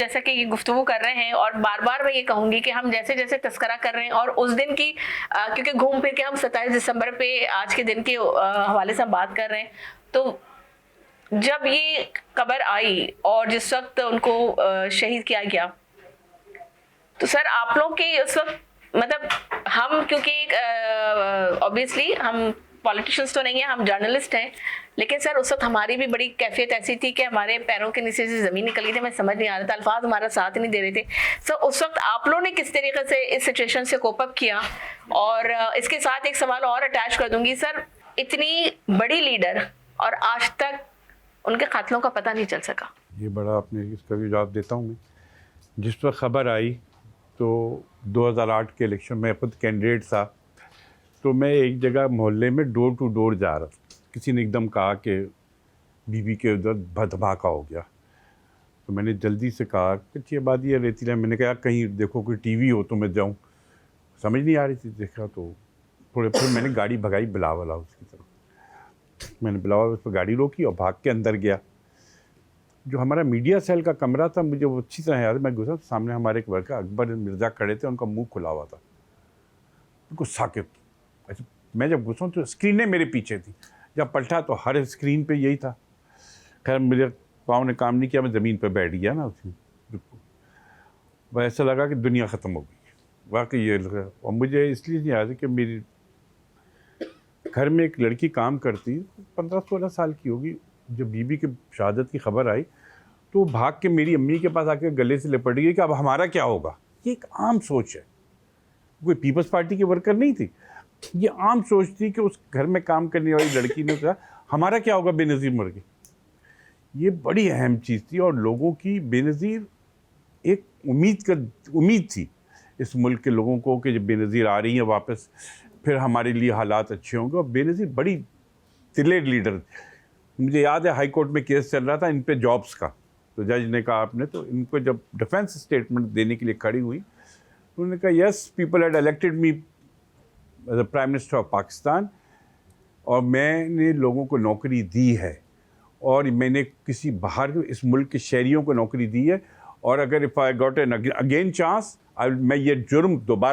जैसा कि ये गुफ्तगू कर रहे हैं और बार बार मैं ये कहूंगी कि हम जैसे जैसे तस्करा कर रहे हैं और उस दिन की क्योंकि घूम फिर के हम 27 दिसंबर पे आज के दिन के हवाले से हम बात कर रहे हैं, तो जब ये खबर आई और जिस वक्त उनको शहीद किया गया, तो सर आप लोग के उस वक्त मतलब हम क्योंकि ऑब्वियसली हम पॉलिटिशियंस तो नहीं है, हम जर्नलिस्ट हैं, लेकिन सर उस वक्त हमारी भी बड़ी कैफियत ऐसी थी कि हमारे पैरों के नीचे से जमीन निकल गई थी, हमें समझ नहीं आ रहा था, अल्फाज हमारा साथ नहीं दे रहे थे। सर उस वक्त आप लोगों ने किस तरीके से इस सिचुएशन से कोप अप किया? और इसके साथ एक सवाल और अटैच कर दूंगी सर, इतनी बड़ी लीडर और आज तक उनके कातलों का पता नहीं चल सका। ये बड़ा आपने इसका भी जवाब देता हूँ मैं। जिस पर खबर आई तो 2008 के इलेक्शन में खुद कैंडिडेट था, तो मैं एक जगह मोहल्ले में डोर टू डोर जा रहा था, किसी ने एकदम कहा कि बीबी के उधर धमाका हो गया, तो मैंने जल्दी से कहा कि ये बात ये रहती है, मैंने कहा कहीं देखो कोई टीवी हो तो मैं जाऊँ, समझ नहीं आ रही थी, देखा तो थोड़े फिर मैंने गाड़ी भगाई बिलावल हाउस की तरफ, मैंने बिलावल हाउस पर गाड़ी रोकी और भाग के अंदर गया। जो हमारा मीडिया सेल का कमरा था, मुझे वो अच्छी तरह याद है, मैं घुसा, सामने हमारे एक वर्कर अकबर मिर्ज़ा खड़े थे, उनका मुंह खुला हुआ था, उनको साकिब। अच्छा, मैं जब घुसा तो स्क्रीनें मेरे पीछे थी, जब पलटा तो हर स्क्रीन पे यही था। खैर मेरे पाँव ने काम नहीं किया, मैं ज़मीन पर बैठ गया ना उसी, वह ऐसा लगा कि दुनिया ख़त्म हो गई, वाकई ये लगा। और मुझे इसलिए नहीं याद है कि मेरी घर में एक लड़की काम करती, 15-16 साल की होगी, जब बीबी की शहादत की खबर आई तो भाग के मेरी अम्मी के पास आके गले से लिपट गई कि अब हमारा क्या होगा। ये एक आम सोच है, कोई पीपल्स पार्टी की वर्कर नहीं थी, ये आम सोच थी कि उस घर में काम करने वाली लड़की ने कहा हमारा क्या होगा, बेनज़ीर मर गई। ये बड़ी अहम चीज़ थी और लोगों की बेनज़ीर एक उम्मीद थी इस मुल्क के लोगों को कि जब बेनज़ीर आ रही है वापस, फिर हमारे लिए हालात अच्छे होंगे। और बेनज़ीर बड़ी तिलेर लीडर, मुझे याद है हाई कोर्ट में केस चल रहा था इन पे जॉब्स का, तो जज ने कहा आपने, तो इनको जब डिफेंस स्टेटमेंट देने के लिए खड़ी हुई तो उन्होंने कहा yes people had elected me as a prime minister of Pakistan, और मैंने लोगों को नौकरी दी है और मैंने किसी बाहर इस मुल्क के शहरियों को नौकरी दी है, और अगर if I got an again chance मैं ये जुर्म दोबारा